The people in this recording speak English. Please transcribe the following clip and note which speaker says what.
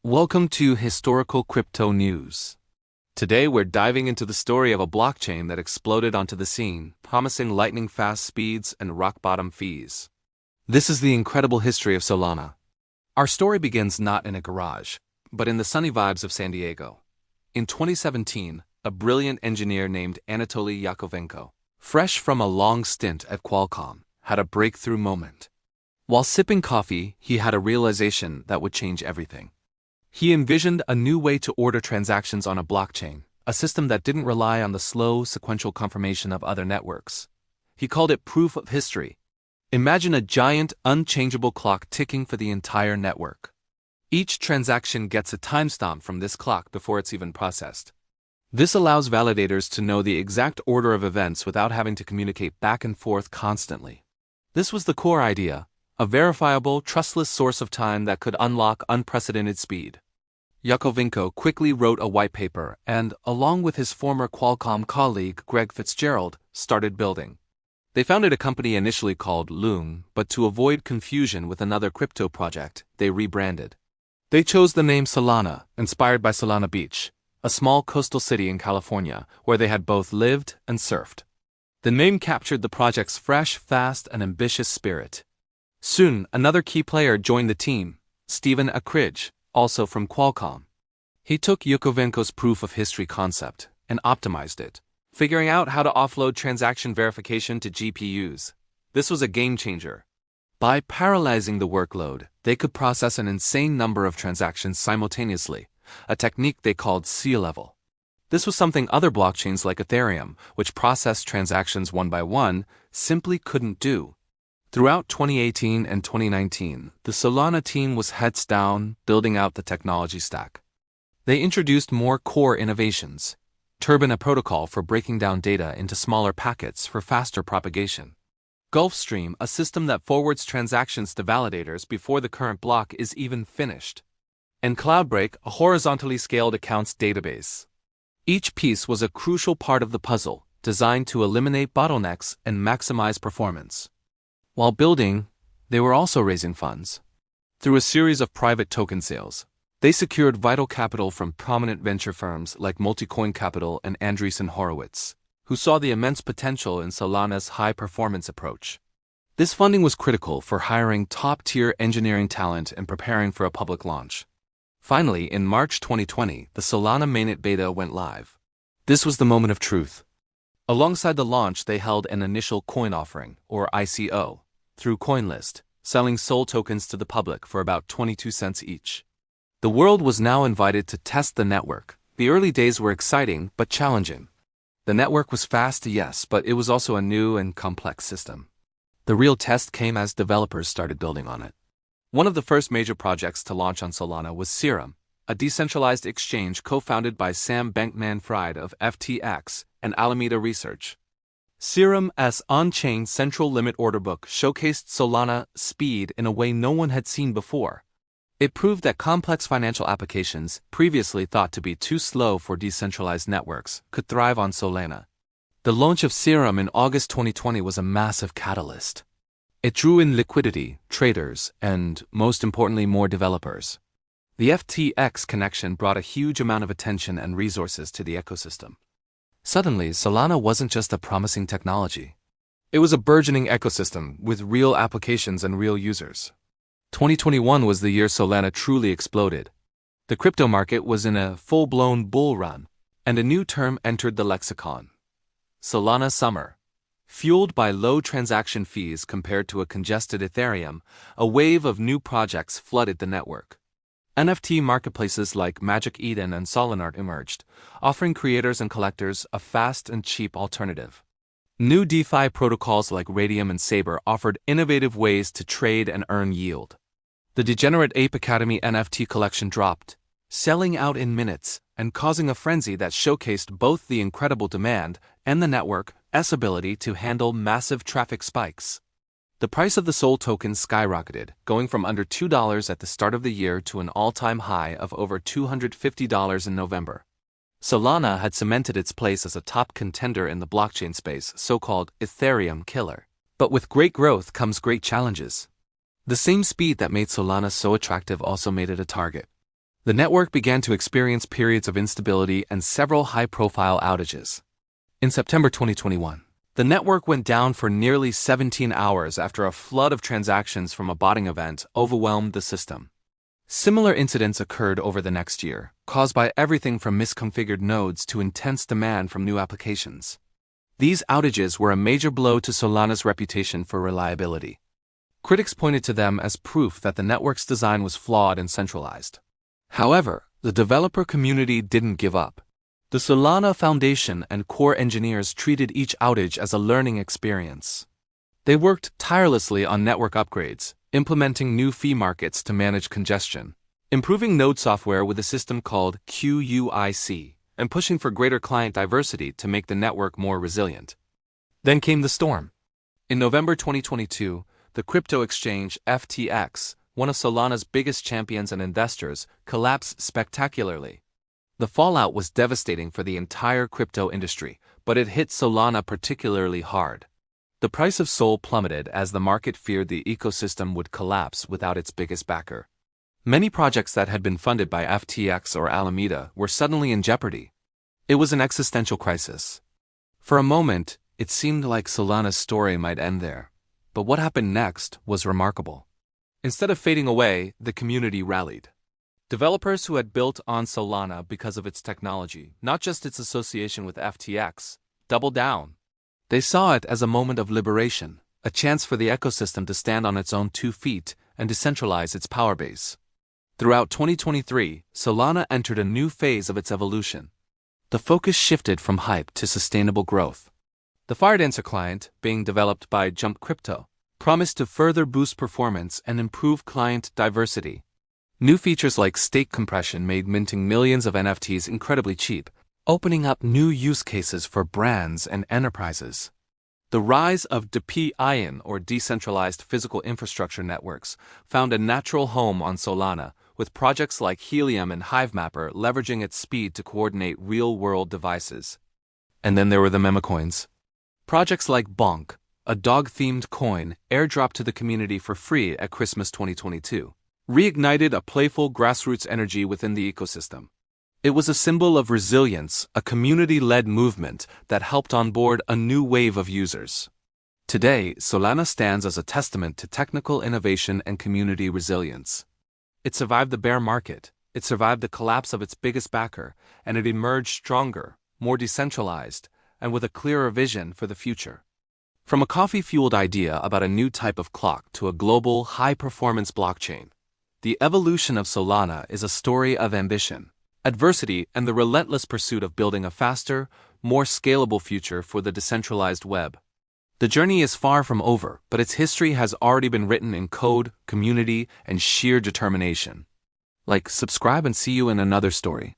Speaker 1: Welcome to Historical Crypto News. Today we're diving into the story of a blockchain that exploded onto the scene, promising lightning-fast speeds and rock-bottom fees. This is the incredible history of Solana. Our story begins not in a garage, but in the sunny vibes of San Diego. In 2017, a brilliant engineer named Anatoly Yakovenko, fresh from a long stint at Qualcomm, had a breakthrough moment. While sipping coffee, he had a realization that would change everything. He envisioned a new way to order transactions on a blockchain, a system that didn't rely on the slow, sequential confirmation of other networks. He called it proof of history. Imagine a giant, unchangeable clock ticking for the entire network. Each transaction gets a timestamp from this clock before it's even processed. This allows validators to know the exact order of events without having to communicate back and forth constantly. This was the core idea, a verifiable, trustless source of time that could unlock unprecedented speed. Yakovenko quickly wrote a white paper and, along with his former Qualcomm colleague Greg Fitzgerald, started building. They founded a company initially called Loon, but to avoid confusion with another crypto project, they rebranded. They chose the name Solana, inspired by Solana Beach, a small coastal city in California where they had both lived and surfed. The name captured the project's fresh, fast, and ambitious spirit. Soon, another key player joined the team, Stephen Akridge, also from Qualcomm. He took Yakovenko's proof of history concept and optimized it, figuring out how to offload transaction verification to GPUs. This was a game changer. By parallelizing the workload, they could process an insane number of transactions simultaneously, a technique they called C-level. This was something other blockchains like Ethereum, which processed transactions one by one, simply couldn't do. Throughout 2018 and 2019, the Solana team was heads down, building out the technology stack. They introduced more core innovations. Turbine, a protocol for breaking down data into smaller packets for faster propagation. Gulfstream, a system that forwards transactions to validators before the current block is even finished. And Cloudbreak, a horizontally scaled accounts database. Each piece was a crucial part of the puzzle, designed to eliminate bottlenecks and maximize performance. While building, they were also raising funds. Through a series of private token sales, they secured vital capital from prominent venture firms like Multicoin Capital and Andreessen Horowitz, who saw the immense potential in Solana's high-performance approach. This funding was critical for hiring top-tier engineering talent and preparing for a public launch. Finally, in March 2020, the Solana mainnet beta went live. This was the moment of truth. Alongside the launch, they held an initial coin offering, or ICO, through CoinList, selling SOL tokens to the public for about 22 cents each. The world was now invited to test the network. The early days were exciting but challenging. The network was fast, yes, but it was also a new and complex system. The real test came as developers started building on it. One of the first major projects to launch on Solana was Serum, a decentralized exchange co-founded by Sam Bankman-Fried of FTX and Alameda Research. Serum's on-chain central limit order book showcased Solana speed in a way no one had seen before. It proved that complex financial applications, previously thought to be too slow for decentralized networks, could thrive on Solana. The launch of Serum in August 2020 was a massive catalyst. It drew in liquidity, traders, and, most importantly, more developers. The FTX connection brought a huge amount of attention and resources to the ecosystem. Suddenly, Solana wasn't just a promising technology. It was a burgeoning ecosystem with real applications and real users. 2021 was the year Solana truly exploded. The crypto market was in a full-blown bull run, and a new term entered the lexicon: Solana Summer. Fueled by low transaction fees compared to a congested Ethereum, a wave of new projects flooded the network. NFT marketplaces like Magic Eden and Solanart emerged, offering creators and collectors a fast and cheap alternative. New DeFi protocols like Radium and Saber offered innovative ways to trade and earn yield. The Degenerate Ape Academy NFT collection dropped, selling out in minutes and causing a frenzy that showcased both the incredible demand and the network's ability to handle massive traffic spikes. The price of the SOL token skyrocketed, going from under $2 at the start of the year to an all-time high of over $250 in November. Solana had cemented its place as a top contender in the blockchain space, so-called Ethereum killer. But with great growth comes great challenges. The same speed that made Solana so attractive also made it a target. The network began to experience periods of instability and several high-profile outages. In September 2021, the network went down for nearly 17 hours after a flood of transactions from a botting event overwhelmed the system. Similar incidents occurred over the next year, caused by everything from misconfigured nodes to intense demand from new applications. These outages were a major blow to Solana's reputation for reliability. Critics pointed to them as proof that the network's design was flawed and centralized. However, the developer community didn't give up. The Solana Foundation and core engineers treated each outage as a learning experience. They worked tirelessly on network upgrades, implementing new fee markets to manage congestion, improving node software with a system called QUIC, and pushing for greater client diversity to make the network more resilient. Then came the storm. In November 2022, the crypto exchange FTX, one of Solana's biggest champions and investors, collapsed spectacularly. The fallout was devastating for the entire crypto industry, but it hit Solana particularly hard. The price of Sol plummeted as the market feared the ecosystem would collapse without its biggest backer. Many projects that had been funded by FTX or Alameda were suddenly in jeopardy. It was an existential crisis. For a moment, it seemed like Solana's story might end there. But what happened next was remarkable. Instead of fading away, the community rallied. Developers who had built on Solana because of its technology, not just its association with FTX, doubled down. They saw it as a moment of liberation, a chance for the ecosystem to stand on its own 2 feet and decentralize its power base. Throughout 2023, Solana entered a new phase of its evolution. The focus shifted from hype to sustainable growth. The Firedancer client, being developed by Jump Crypto, promised to further boost performance and improve client diversity. New features like stake compression made minting millions of NFTs incredibly cheap, opening up new use cases for brands and enterprises. The rise of DePIN, or decentralized physical infrastructure networks, found a natural home on Solana, with projects like Helium and HiveMapper leveraging its speed to coordinate real-world devices. And then there were the memecoins. Projects like Bonk, a dog-themed coin airdropped to the community for free at Christmas 2022, reignited a playful grassroots energy within the ecosystem. It was a symbol of resilience, a community-led movement that helped onboard a new wave of users. Today, Solana stands as a testament to technical innovation and community resilience. It survived the bear market, it survived the collapse of its biggest backer, and it emerged stronger, more decentralized, and with a clearer vision for the future. From a coffee-fueled idea about a new type of clock to a global, high-performance blockchain, the evolution of Solana is a story of ambition, adversity, and the relentless pursuit of building a faster, more scalable future for the decentralized web. The journey is far from over, but its history has already been written in code, community, and sheer determination. Like, subscribe, and see you in another story.